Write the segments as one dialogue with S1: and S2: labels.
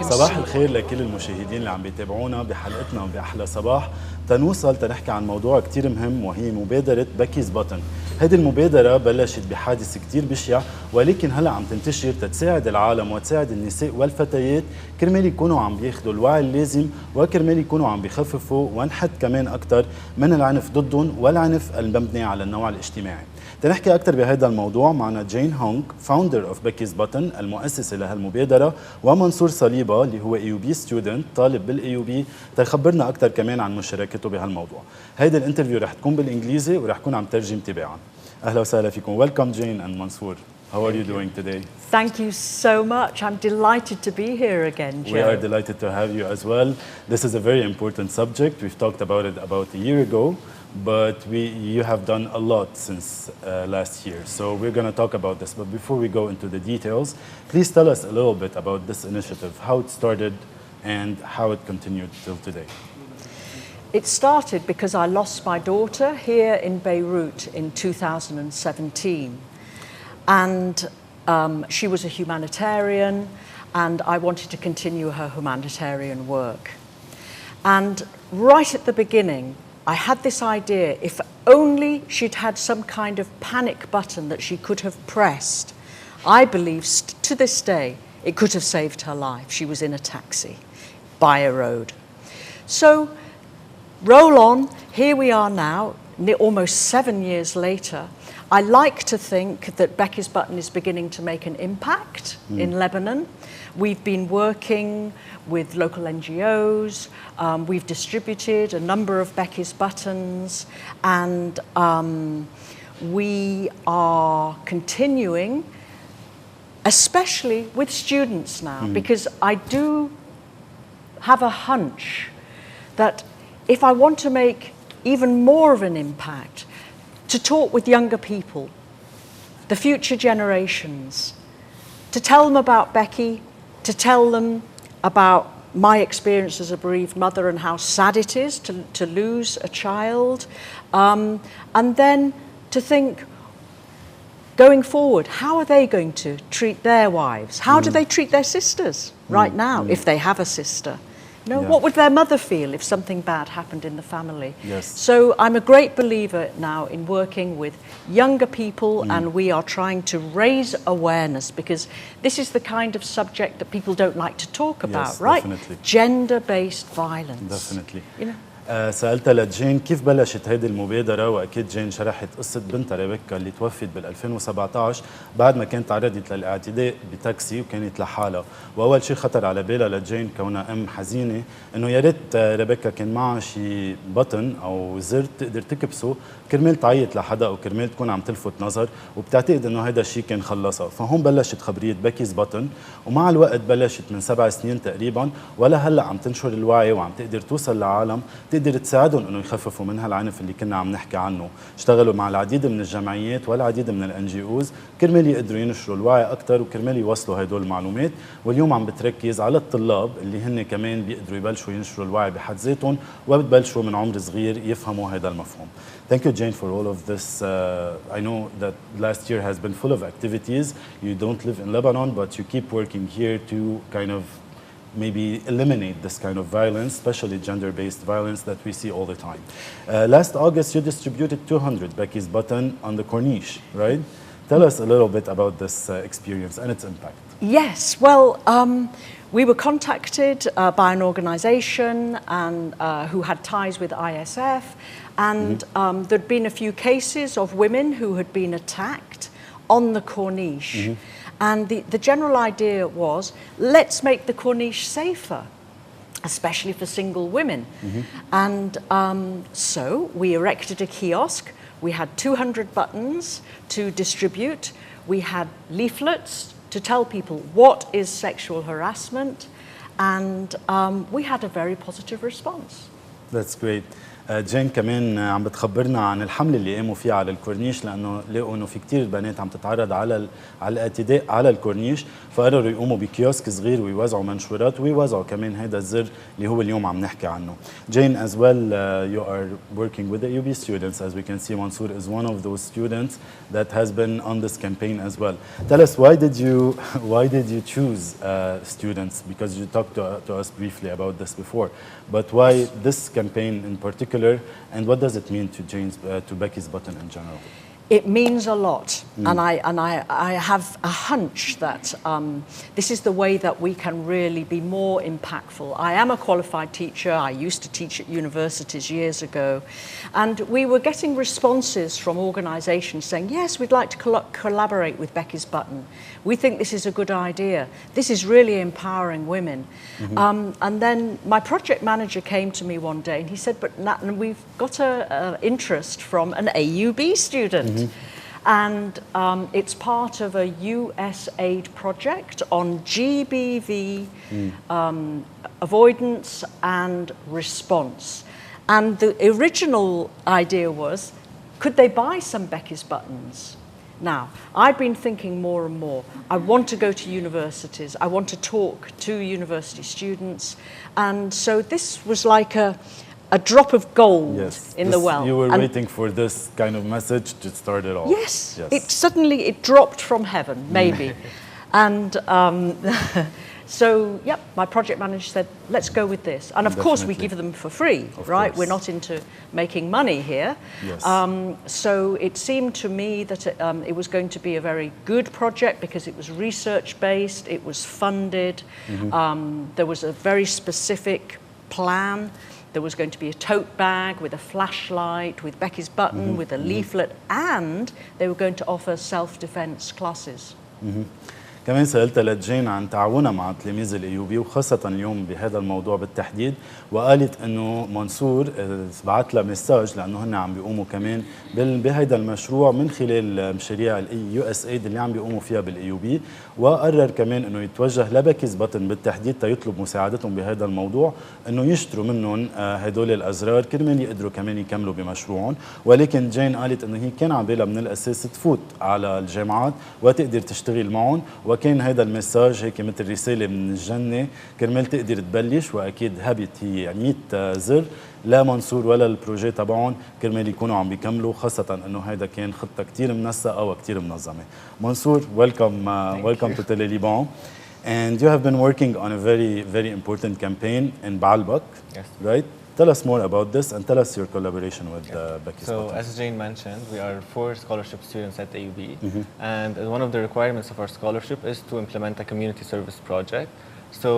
S1: صباح الخير لكل المشاهدين اللي عم بيتابعونا بحلقتنا بأحلى صباح. تنوصل تنحكي عن موضوع كتير مهم وهي مبادرة بيكيز باتن. هذه المبادرة بلشت بحادث كتير بشع ولكن هلا عم تنتشر تساعد العالم وتساعد النساء والفتيات كرمال يكونوا عم بياخذوا الوعي اللازم وكرمال يكونوا عم بيخففوا ونحد كمان أكثر من العنف ضدهم والعنف المبني على النوع الاجتماعي. تنحكي أكثر بهذا الموضوع معنا جاين هونج فاوندر اوف بيكيز باتن المؤسسة لهالمبادرة ومنصور صليبا اللي هو AUB ستودنت طالب بالAUB تخبرنا أكثر كمان عن مشاركته بهالموضوع. هيدا الانترفيو رح تكون بالإنجليزي ورح كون عم ترجم تباعا. أهلا وسهلا فيكم. Welcome Jane and Mansour. How are you doing today?
S2: Thank you so much. I'm delighted to be here again, Joe.
S1: We are delighted to have you as well. This is a very important subject. We've talked about it about a year ago, but you have done a lot since last year. So we're going to talk about this. But before we go into the details, please tell us a little bit about this initiative, how it started and how it continued till today.
S2: It started because I lost my daughter here in Beirut in 2017. And she was a humanitarian, and I wanted to continue her humanitarian work. And right at the beginning, I had this idea, if only she'd had some kind of panic button that she could have pressed, I believe to this day, it could have saved her life. She was in a taxi by a road. So roll on, here we are now, almost 7 years later. I like to think that Becky's Button is beginning to make an impact in Lebanon. We've been working with local NGOs, we've distributed a number of Becky's Buttons, and we are continuing, especially with students now, because I do have a hunch that if I want to make even more of an impact, to talk with younger people, the future generations, to tell them about Becky, to tell them about my experience as a bereaved mother and how sad it is to lose a child, and then to think, going forward, how are they going to treat their wives? How do they treat their sisters right now, if they have a sister? You know, what would their mother feel if something bad happened in the family?
S1: Yes.
S2: So I'm a great believer now in working with younger people, and we are trying to raise awareness because this is the kind of subject that people don't like to talk about, right?
S1: Definitely.
S2: Gender-based violence.
S1: Definitely.
S2: You know?
S1: سألتها لجين كيف بلشت هيدي المبادرة، وأكيد جين شرحت قصة بنتها ريبيكا اللي توفت بال 2017 بعد ما كانت تعرضت للاعتداء بتاكسي وكانت لحالها، وأول شيء خطر على بالها لجين كونها أم حزينة إنه يا ريت ريبيكا كان معها شي بطن أو زر تقدر تكبسه كرمال تعيط لحدا أو كرمال تكون عم تلفت نظر، وبتعتقد إنه هذا الشيء كان خلصها، فهون بلشت خبرية بيكيز بطن، ومع الوقت بلشت من 7 سنين تقريبا ولا هلا عم تنشر الوعي وعم تقدر توصل للعالم تقدر تساعدهم انه يخففوا من هالعنف اللي كنا عم نحكي عنه. اشتغلوا مع العديد من الجمعيات والعديد من الان جي اوز كرمال يقدروا ينشروا الوعي اكثر وكرمال يوصلوا هدول المعلومات، واليوم عم بتركز على الطلاب اللي هن كمان بيقدروا يبلشوا ينشروا الوعي بحد ذاتهم وبتبلشوا من عمر صغير يفهموا هذا المفهوم. Thank you, Jane, for all of this. I know that last year has been full of activities. You don't live in Lebanon, but you keep working here to kind of maybe eliminate this kind of violence, especially gender-based violence that we see all the time. Last August, you distributed 200 Becky's Button on the Corniche, right? Tell us a little bit about this experience and its impact.
S2: Yes, well, we were contacted by an organisation and who had ties with ISF, and there'd been a few cases of women who had been attacked on the Corniche. And the general idea was, let's make the Corniche safer, especially for single women. And so we erected a kiosk. We had 200 buttons to distribute. We had leaflets to tell people what is sexual harassment. And we had a very positive response.
S1: That's great. جين كمان عم بتخبرنا عن الحملة اللي قاموا فيها على الكورنيش، لأنه لقوا إنه في كتير بنات عم تتعرض على الاعتداء على الكورنيش، فقرروا يقوموا بكيوسك صغير ويوزعوا منشورات ويوزعوا كمان هذا الزر اللي هو اليوم عم نحكي عنه. Jane, as well, you are working with the UB students. As we can see, Mansour is one of those students that has been on this campaign as well. Tell us, why did you choose students? Because you talked to us briefly about this before, but why this campaign in particular, and what does it mean to to Becky's Button in general?
S2: It means a lot, and I have a hunch that this is the way that we can really be more impactful. I am a qualified teacher. I used to teach at universities years ago, and we were getting responses from organisations saying, yes, we'd like to collaborate with Becky's Button. We think this is a good idea. This is really empowering women. And then my project manager came to me one day and he said, but Nat, we've got an interest from an AUB student. And it's part of a USAID project on GBV avoidance and response. And the original idea was, could they buy some Becky's Buttons? Now, I've been thinking more and more. I want to go to universities. I want to talk to university students. And so this was like a drop of gold in the well.
S1: You were waiting for this kind of message to start it all.
S2: Yes. It suddenly dropped from heaven, maybe. And so, yep, my project manager said, let's go with this. And of course, we give them for free, right? We're not into making money here.
S1: Yes.
S2: So it seemed to me that it was going to be a very good project because it was research-based, it was funded, there was a very specific plan. There was going to be a tote bag with a flashlight, with Becky's Button, with a leaflet, and they were going to offer self-defense classes.
S1: كمان سألتها لجين عن تعاونها مع تلاميذ الأيوبي وخاصة اليوم بهذا الموضوع بالتحديد، وقالت إنه منصور بعت لها مساج لأنه هن عم بيقوموا كمان بهذا المشروع من خلال مشاريع USAID اللي عم بيقوموا فيها بالأيوبي، وقرر كمان إنه يتوجه لبكيز بطن بالتحديد تيطلب مساعدتهم بهذا الموضوع، إنه يشتروا منهم هدول الأزرار كرمال يقدروا كمان يكملوا بمشروعهم. ولكن جين قالت إنه هي كان عم بالها من الأساس تفوت على الجامعات وتقدر تشتغل معهم، وكان هذا المساج هيك مثل رسالة من الجنة كرمال تقدر تبلش، وأكيد هبت هي 100 زر لا منصور ولا البروجي تبعهم كرمال يكونوا عم بيكملوا، خاصة إنه هيدا كان خطة كتير منسقة وكتير منظمة. منصور, welcome to Télé Liban. And you have been working on a very important campaign in Baalbek, right? Tell us more about this and tell us your collaboration with Becky.
S3: So, as Jane mentioned, we are 4 scholarship students at AUB, and one of the requirements of our scholarship is to implement a community service project. So,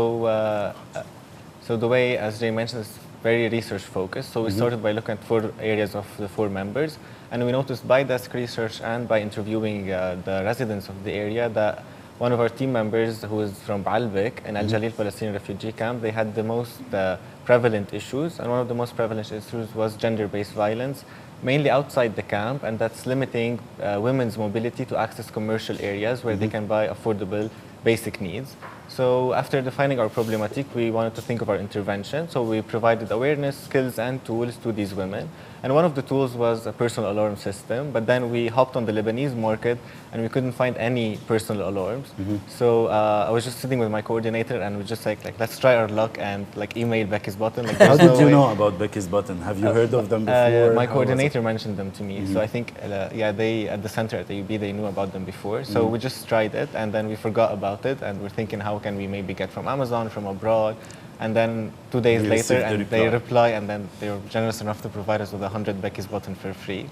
S3: so the way, as Jane mentioned, is very research focused. So we started by looking at 4 areas of the 4 members, and we noticed by desk research and by interviewing the residents of the area that one of our team members, who is from Baalbek, an Al Jalil Palestinian refugee camp, they had the most prevalent issues, and one of the most prevalent issues was gender-based violence, mainly outside the camp, and that's limiting women's mobility to access commercial areas where they can buy affordable basic needs. So after defining our problematic, we wanted to think of our intervention. So we provided awareness, skills, and tools to these women. And one of the tools was a personal alarm system, but then we hopped on the Lebanese market and we couldn't find any personal alarms. So I was just sitting with my coordinator and we just like let's try our luck and like email Becky's Button. Like,
S1: how did you know about Becky's Button? Have you heard of them before?
S3: My coordinator mentioned them to me. So I think, they at the center at AUB, they knew about them before. So we just tried it and then we forgot about it and we're thinking how can we maybe get from Amazon, from abroad. And then 2 days later, and they reply, and then they were generous enough to provide us with 100 Becky's Button for free.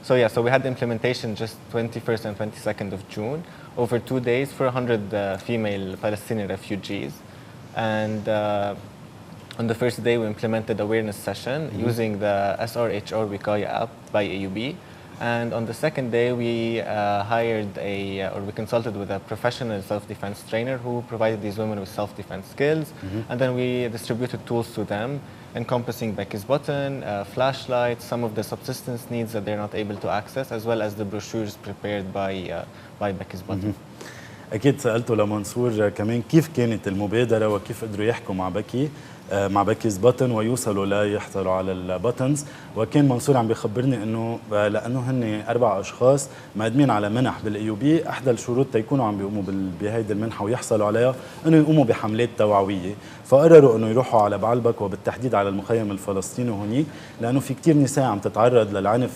S3: So so we had the implementation just 21st and 22nd of June, over 2 days for 100 female Palestinian refugees. And on the first day, we implemented awareness session using the SRHR Wikaya app by AUB. And on the second day, we hired we consulted with a professional self-defense trainer who provided these women with self-defense skills. And then we distributed tools to them, encompassing Becky's Button, flashlights, some of the subsistence needs that they're not able to access, as well as the brochures prepared by Becky's Button.
S1: أكيد سألته لمنصور كمان كيف كانت المبادرة وكيف قدروا يحكوا مع بكي مع بكيز باتن ويوصلوا ليحصلوا على الباتنز. وكان منصور عم بيخبرني انه لانه هن 4 اشخاص مقدمين على منح بالاي بي، احدى الشروط تيكونوا عم بيقوموا بهيدي المنحه ويحصلوا عليها انه يقوموا بحملات توعويه، فقرروا انه يروحوا على بعلبك وبالتحديد على المخيم الفلسطيني هونيك، لانه في كثير نساء عم تتعرض للعنف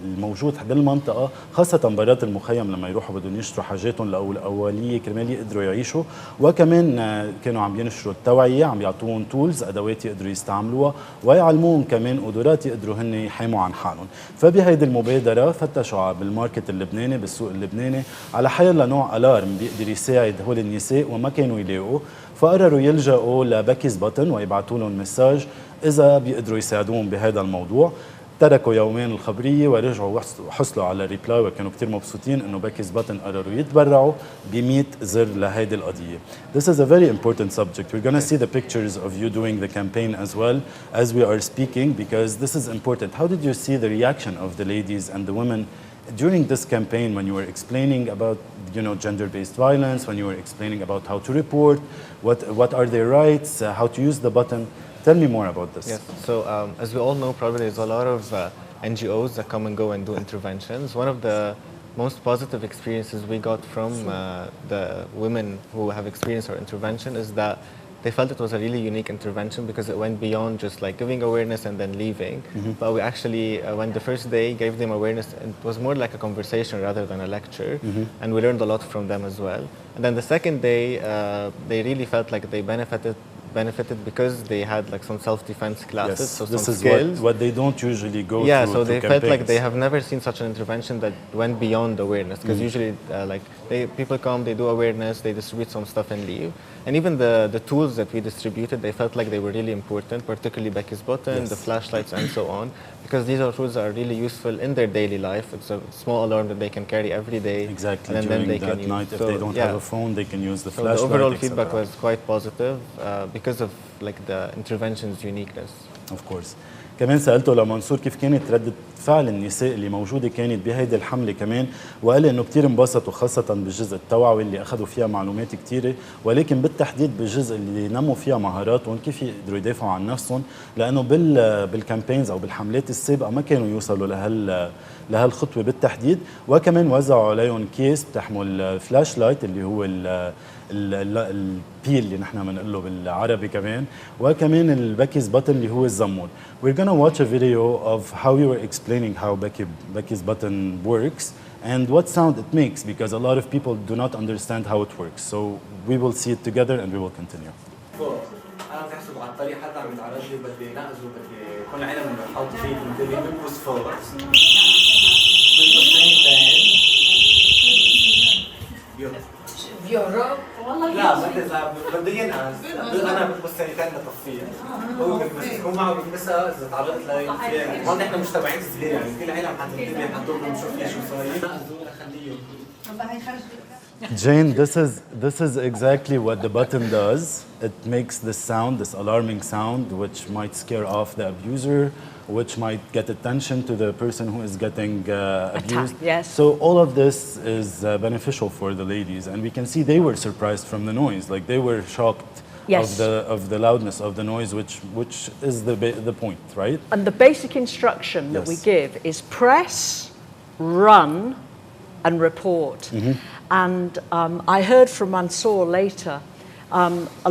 S1: الموجود بالمنطقه، خاصه برات المخيم لما يروحوا بدهم يشتروا حاجاتهم الاوليه كرمال يقدروا يعيشوا. وكمان كانوا عم ينشروا التوعيه، عم يعطوهم تولز ادوات يقدروا يستعملوها، ويعلموهم كمان قدرات يقدروا هن يحاموا عن حالهم. فبهيدي المبادره فتشوا بالماركت اللبناني بالسوق اللبناني على حيلا نوع الارم بيقدر يساعد هول النساء وما كانوا يلاقوا، فقرروا يلجأوا لبكيز باتن ويبعثوا لهم مساج اذا بيقدروا يساعدوهم بهذا الموضوع. تركوا يومين الخبريه ورجعوا وحصلوا على ريبلاي، وكانوا كثير مبسوطين انه بكيز باتن قرروا يتبرعوا ب100 زر لهيدي القضيه. This is a very important subject. We're going to see the pictures of you doing the campaign as well as we are speaking, because this is important. How did you see the reaction of the ladies and the women during this campaign when you were explaining about, you know, gender-based violence, when you were explaining about how to report, what are their rights, how to use the button? Tell me more about this.
S3: Yes, so as we all know, probably there's a lot of NGOs that come and go and do interventions. One of the most positive experiences we got from the women who have experienced our intervention is that they felt it was a really unique intervention because it went beyond just like giving awareness and then leaving. But we actually, when the first day gave them awareness, it was more like a conversation rather than a lecture, and we learned a lot from them as well. And then the second day, they really felt like they benefited because they had like some self-defense classes,
S1: Yes,
S3: so
S1: this
S3: some
S1: is
S3: skills.
S1: what they don't usually go
S3: Yeah,
S1: through.
S3: so they felt like they
S1: campaigns.
S3: have never seen such an intervention that went beyond awareness, because usually like people come, they do awareness, they distribute some stuff and leave. And even the tools that we distributed, they felt like they were really important, particularly Becky's button, the flashlights and so on, because these are tools that are really useful in their daily life. It's a small alarm that they can carry every day.
S1: Exactly,
S3: and
S1: during
S3: then they
S1: that
S3: can
S1: night,
S3: use.
S1: if they don't have a phone, they can use the
S3: So
S1: flashlight.
S3: the overall
S1: etc.
S3: feedback was quite positive because of like the intervention's uniqueness.
S1: Of course. كمان سألته لمنصور كيف كانت ردة فعل النساء اللي موجودة كانت بهيدي الحملة كمان، وقال انه كتير انبسطوا خاصة بالجزء التوعوي اللي اخذوا فيها معلومات كتيرة، ولكن بالتحديد بالجزء اللي نموا فيها مهاراتهم كيف يقدروا يدافعوا عن نفسهم، لانه بالكامبينز او بالحملات السابقة ما كانوا يوصلوا لهالخطوة بالتحديد. وكمان وزعوا عليهم كيس بتحمل فلاش لايت اللي هو البيل اللي نحن بنقول له بالعربي كمان، وكمان البكيز باتن اللي هو الزمون. We're gonna watch a video of how you were explaining how Becky's button works and what sound it makes, because a lot of people do not understand how it works. So we will see it together and we will continue.
S4: انا بحسب على الطريق حتى عم يتعرض لي بدي نقزه بدي كل علم بحط فيه بدي بنقص فوق
S5: بيهرب والله
S4: لا بدي ينقز انا بلبس ثانيتين لطفيه هو بيلبس هو معه بيلبسها اذا تعرضت لي هون نحن مش تبعين صغير يعني كل العالم حتنتبه حتقول لهم شوف لي شو صاير نقزه لخليه
S1: Jane, this is exactly what the button does. It makes this sound, this alarming sound, which might scare off the abuser, which might get attention to the person who is getting abused.
S2: Yes.
S1: So all of this is beneficial for the ladies, and we can see they were surprised from the noise, like they were shocked.
S2: Yes.
S1: of the loudness of the noise, which is the point, right?
S2: And the basic instruction that we
S1: Yes.
S2: give is press, run, and report. And I heard from Mansour later,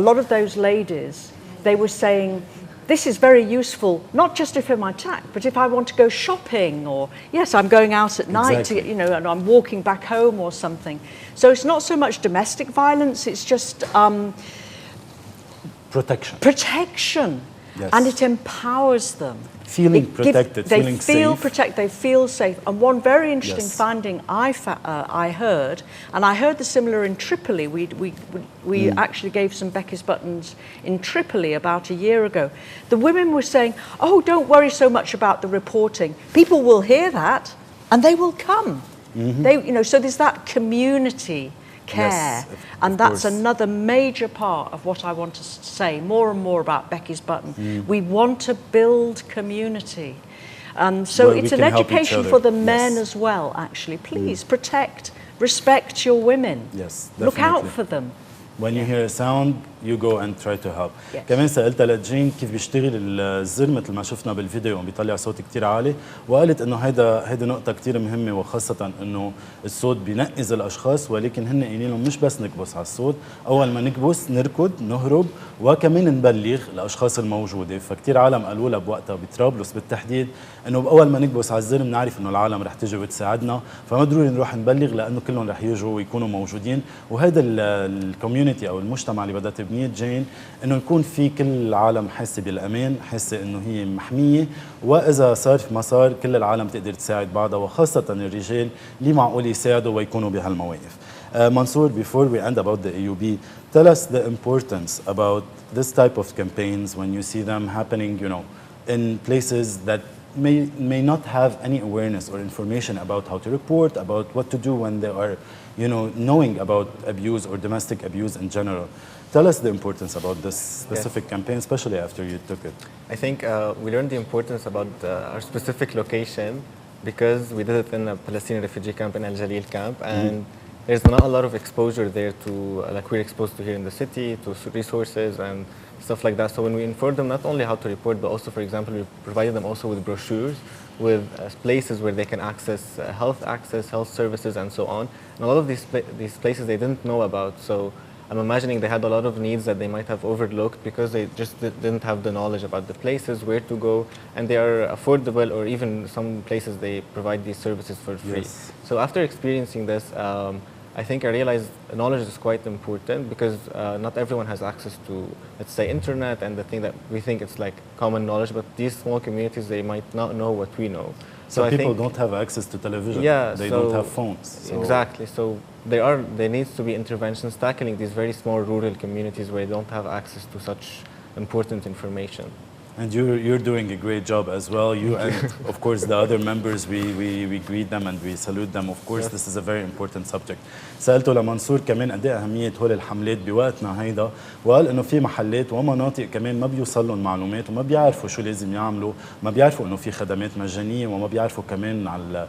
S2: a lot of those ladies, they were saying, this is very useful, not just if I'm attacked, but if I want to go shopping, or yes, I'm going out at night,
S1: Exactly.
S2: you know, and I'm walking back home or something. So it's not so much domestic violence, it's just protection.
S1: Yes.
S2: And it empowers them.
S1: Feeling protected,
S2: they
S1: feeling
S2: feel
S1: safe.
S2: protected, they feel safe. And one very interesting
S1: Yes.
S2: finding I heard, and I heard the similar in Tripoli. We actually gave some Becky's buttons in Tripoli about a year ago. The women were saying, "Oh, don't worry so much about the reporting. People will hear that, and they will come." They, you know, so there's that community care,
S1: Yes,
S2: and
S1: of
S2: that's
S1: course.
S2: another major part of what I want to say more and more about Becky's button. We want to build community, and so
S1: Where we
S2: it's an
S1: can help each
S2: education
S1: other.
S2: for the men
S1: Yes.
S2: as well. Actually, please protect, respect your women.
S1: Yes,
S2: Look out
S1: definitely.
S2: for them.
S1: When you hear a sound, you go and try to help.
S2: Yes.
S1: كمان سألتها لجين كيف بيشتغل الزر مثل ما شفنا بالفيديو عم بيطلع صوت كتير عالي، وقالت انه هيدا نقطة كتير مهمة، وخاصة انه الصوت بينقذ الاشخاص، ولكن هن قايلين لهم مش بس نكبس على الصوت، اول ما نكبس نركض نهرب وكمان نبلغ الاشخاص الموجودة. فكتير عالم قالوا لها بوقتها بطرابلس بالتحديد انه باول ما نكبس على الزر بنعرف انه العالم رح تيجي وتساعدنا، فما ضروري نروح نبلغ لانه كلهم رح يجوا ويكونوا موجودين. وهذا الكوميونتي او المجتمع اللي بدها تبنيه جين، انه يكون في كل العالم حاسه بالامان، حاسه انه هي محميه، واذا صار في مسار كل العالم تقدر تساعد بعضها، وخاصه الرجال اللي معقول يساعدوا ويكونوا بهالمواقف. Mansour, before we end about the AUB, tell us the importance about this type of campaigns when you see them happening, you know, in places that may not have any awareness or information about how to report, about what to do when they are, you know, knowing about abuse or domestic abuse in general. Tell us the importance about this specific campaign, especially after you took it.
S3: I think we learned the importance about our specific location because we did it in a Palestinian refugee camp in Al Jalil camp, and there's not a lot of exposure there to like we're exposed to here in the city, to resources and stuff like that. So when we informed them not only how to report, but also, for example, we provided them also with brochures, with places where they can access health services, and so on. And a lot of these places they didn't know about. So I'm imagining they had a lot of needs that they might have overlooked because they just didn't have the knowledge about the places, where to go, and they are affordable, or even some places they provide these services for free.
S1: Yes.
S3: So after experiencing this, I think I realized knowledge is quite important because not everyone has access to, let's say, internet and the thing that we think it's like common knowledge, but these small communities, they might not know what we know.
S1: So people don't have access to television.
S3: Yeah,
S1: they don't have phones. So
S3: exactly. So there needs to be interventions tackling these very small rural communities where they don't have access to such important information.
S1: And you're doing a great job as well. You and of course the other members, we greet them and we salute them. Of course, this is a very important subject. سألته لمنصور كمان قد ايه أهمية هول الحملات بوقتنا هيدا، وقال إنه في محلات ومناطق كمان ما بيوصل لهم معلومات وما بيعرفوا شو لازم يعملوا، ما بيعرفوا إنه في خدمات مجانية، وما بيعرفوا كمان على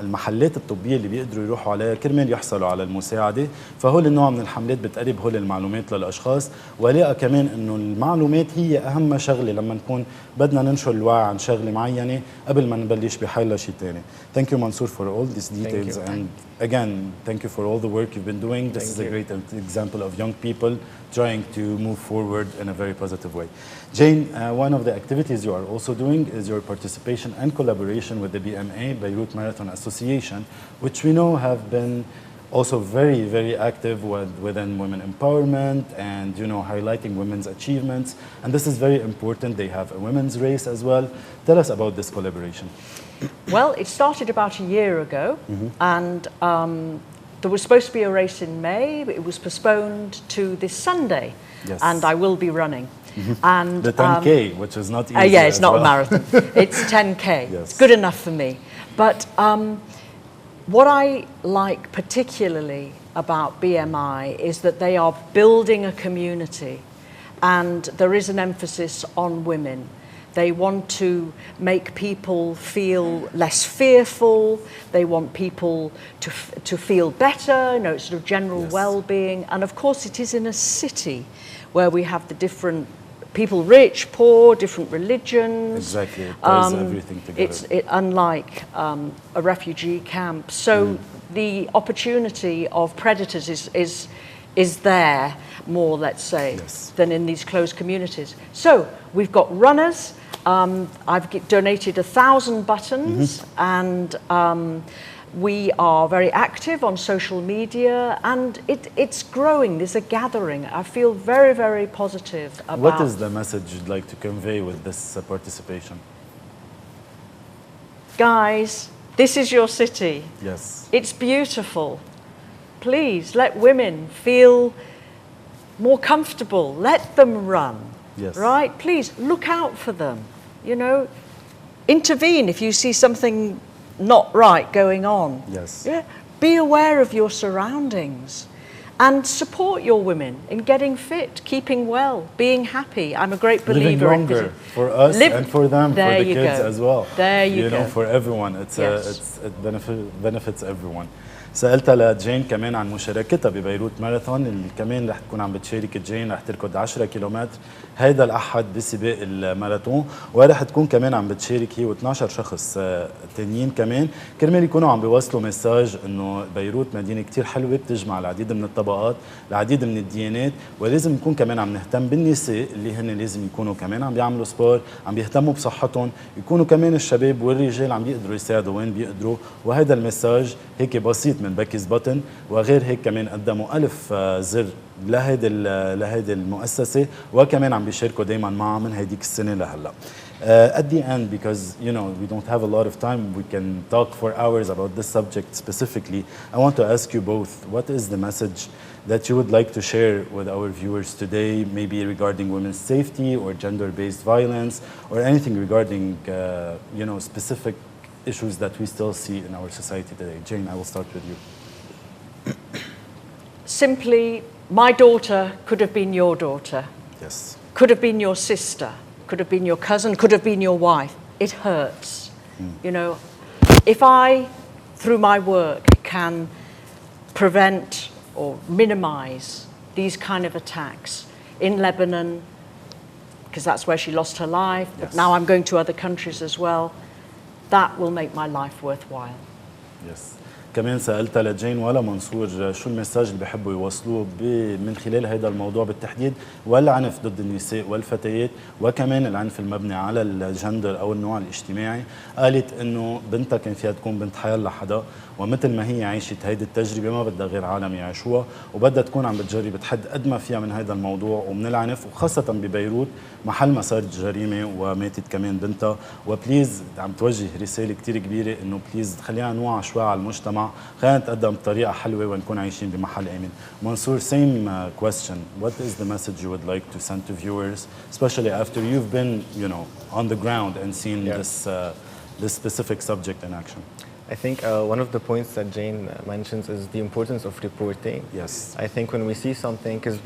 S1: المحلات الطبية اللي بيقدروا يروحوا عليها كرمال يحصلوا على المساعدة. فهول النوع من الحملات بتقرب هول المعلومات للأشخاص، ولقى كمان إنه المعلومات هي أهم شغلة لما نكون بدنا ننشر الوعي عن شغله معينه قبل ما نبلش بحل شيء ثاني. Thank you, Mansour, for all these details, and again, thank you for all the work you've been doing. This is a great example of young people trying to move forward in a very positive way. Jane, one of the activities you are also doing is your participation and collaboration with the BMA, Beirut Marathon Association, which we know have been also very, very active within women empowerment and, you know, highlighting women's achievements. And this is very important. They have a women's race as well. Tell us about this collaboration.
S2: Well, it started about a year ago, and there was supposed to be a race in May, but it was postponed to this Sunday, and I will be running. And
S1: the 10K, which is not easy.
S2: Yeah, it's not a marathon. It's 10K.
S1: Yes.
S2: It's good enough for me. But what I like particularly about BMI is that they are building a community, and there is an emphasis on women. They want to make people feel less fearful. They want people to feel better, you know, sort of general well-being. And of course, it is in a city where we have the different people, rich, poor, different religions.
S1: Exactly, it ties everything together.
S2: It's unlike a refugee camp. So the opportunity of predators is there more, let's say, than in these closed communities. So we've got runners. I've donated 1,000 buttons, and we are very active on social media, and it's growing. There's a gathering. I feel very, very positive about.
S1: What is the message you'd like to convey with this participation?
S2: Guys, this is your city.
S1: Yes.
S2: It's beautiful. Please let women feel more comfortable. Let them run.
S1: Yes.
S2: Right? Please look out for them. You know, intervene if you see something not right going on.
S1: Yes.
S2: Yeah. Be aware of your surroundings, and support your women in getting fit, keeping well, being happy. I'm a great
S1: Living
S2: believer in
S1: longer for us and for them, for the kids as well.
S2: There you go.
S1: know, for everyone. It benefits everyone. سألتها لجين كمان عن مشاركتها ببيروت ماراثون اللي كمان رح تكون عم بتشارك. جين رح تركض 10 كيلومتر هيدا الأحد بسباق الماراثون، ورح تكون كمان عم بتشارك هي و12 شخص تانيين كمان كرمال يكونوا عم بيوصلوا مساج انه بيروت مدينة كتير حلوة بتجمع العديد من الطبقات، العديد من الديانات، ولازم نكون كمان عم نهتم بالنساء اللي هن لازم يكونوا كمان عم بيعملوا سبور، عم بيهتموا بصحتهم، يكونوا كمان الشباب والرجال عم بيقدروا يساعدوا وين بيقدروا. وهذا المساج هيك بسيط من بيكي's باتن، وغير هيك كمان قدموا 1000 زر لهيدي المؤسسة، وكمان عم بيشاركوا دايما معها من هيديك السنة لهلا. At the end, because we don't have a lot of time, we can talk for hours about this subject specifically. I want to ask you both, what is the message that you would like to share with our viewers today, maybe regarding women's safety or gender-based violence, or anything regarding specific issues that we still see in our society today? Jane, I will start with you.
S2: Simply, my daughter could have been your daughter.
S1: Yes.
S2: Could have been your sister, could have been your cousin, could have been your wife. It hurts. If I, through my work, can prevent or minimize these kind of attacks in Lebanon, because that's where she lost her life, but now I'm going to other countries as well, that will make my life worthwhile.
S1: Yes. كمان سألتها لجين ولا منصور شو المساج اللي بيحبوا يوصلوه من خلال هذا الموضوع بالتحديد، والعنف ضد النساء والفتيات، وكمان العنف المبني على الجندر أو النوع الاجتماعي. قالت إنه بنتها كان فيها تكون بنت حياة لحدا، ومثل ما هي عايشت هيدي التجربة ما بدها غير عالم يعيشوها، وبدها تكون عم بتجرب تحد قد ما فيها من هذا الموضوع ومن العنف، وخاصة ببيروت محل ما صارت جريمة وماتت كمان بنتها. وبليز عم توجه رسالة كتير كبيرة إنه بليز خلينا نوعى شوي على المجتمع، خلينا نتقدم بطريقة حلوة ونكون عايشين بمحل آمن. منصور, same question. What is the message you would like to send to viewers, especially after you've been, on the ground and seen this specific subject in action?
S3: I think one of the points that Jane mentions is the importance of reporting.
S1: Yes.
S3: I think when we see something, because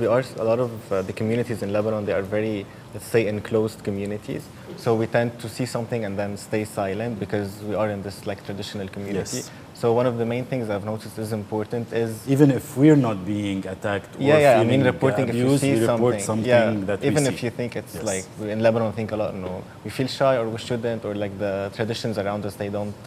S3: a lot of the communities in Lebanon, they are very, let's say, enclosed communities. So we tend to see something and then stay silent because we are in this traditional community.
S1: Yes.
S3: So one of the main things I've noticed is important is
S1: even if we're not being attacked or feeling
S3: reporting
S1: abused,
S3: if you see
S1: report something that
S3: even
S1: we
S3: if
S1: see.
S3: you think it's in Lebanon, I think a lot, we feel shy or we shouldn't, or the traditions around us, they don't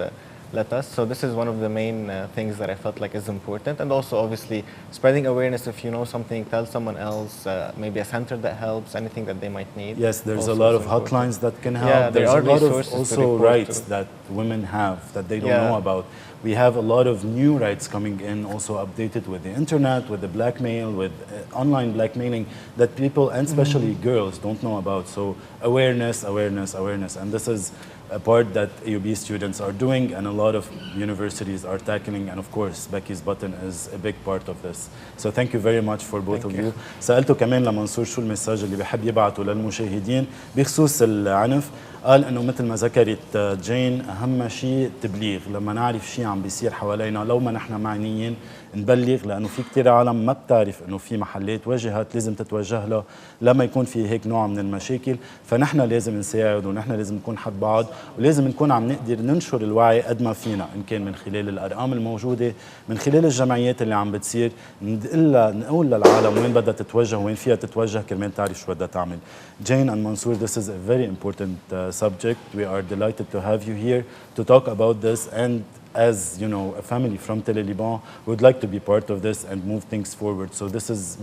S3: let us. So this is one of the main things that I felt like is important. And also obviously spreading awareness. If you know something, tell someone else, maybe a center that helps, anything that they might need.
S1: Yes, there's a lot of hotlines that can help.
S3: Yeah,
S1: there's
S3: there are
S1: a lot of
S3: resources
S1: also rights that women have that they don't know about. We have a lot of new rights coming in, also updated with the internet, with the blackmail, with online blackmailing that people, and especially girls, don't know about. So awareness. And this is a part that AUB students are doing and a lot of universities are tackling. And of course, Becky's Button is a big part of this. So thank you very much for both of you. سألته كمان لمنصور شو المساج اللي بحب يبعته للمشاهدين بخصوص العنف. قال انه مثل ما ذكرت جين اهم شيء تبليغ. لما نعرف شيء عم بيصير حوالينا لو ما نحن معنيين نبلغ، لانه في كثير عالم ما بتعرف انه في محلات وجهات لازم تتوجه لها لما يكون في هيك نوع من المشاكل. فنحن لازم نساعد ونحن لازم نكون حد بعض، ولازم نكون عم نقدر ننشر الوعي قد ما فينا، ان كان من خلال الارقام الموجوده، من خلال الجمعيات اللي عم بتصير، نقول للعالم وين بدها تتوجه وين فيها تتوجه كرمال تعرف شو بدها تعمل. Jane and Mansour, this is a very important subject. We are delighted to have you here to talk about this, and as a family from Télé Liban, we would like to be part of this and move things forward. So this is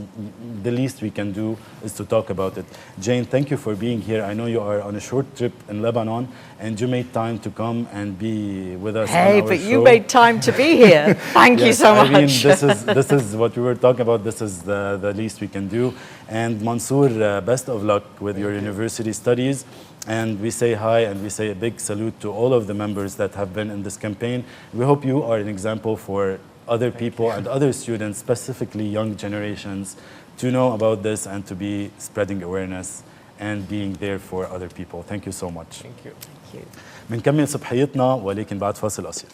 S1: the least we can do is to talk about it. Jane, thank you for being here. I know you are on a short trip in Lebanon and you made time to come and be with us.
S2: Hey,
S1: on our
S2: but
S1: show.
S2: you made time to be here. Thank you so much.
S1: I mean, this is what we were talking about. This is the least we can do. And Mansour, best of luck with your university studies. And we say hi and we say a big salute to all of the members that have been in this campaign. We hope you are an example for other people and other students, specifically young generations, to know about this and to be spreading awareness and being there for other people. Thank you so much.
S3: Thank you.
S2: Thank you.
S1: بنكمل صبحيتنا ولكن بعد فاصل قصير.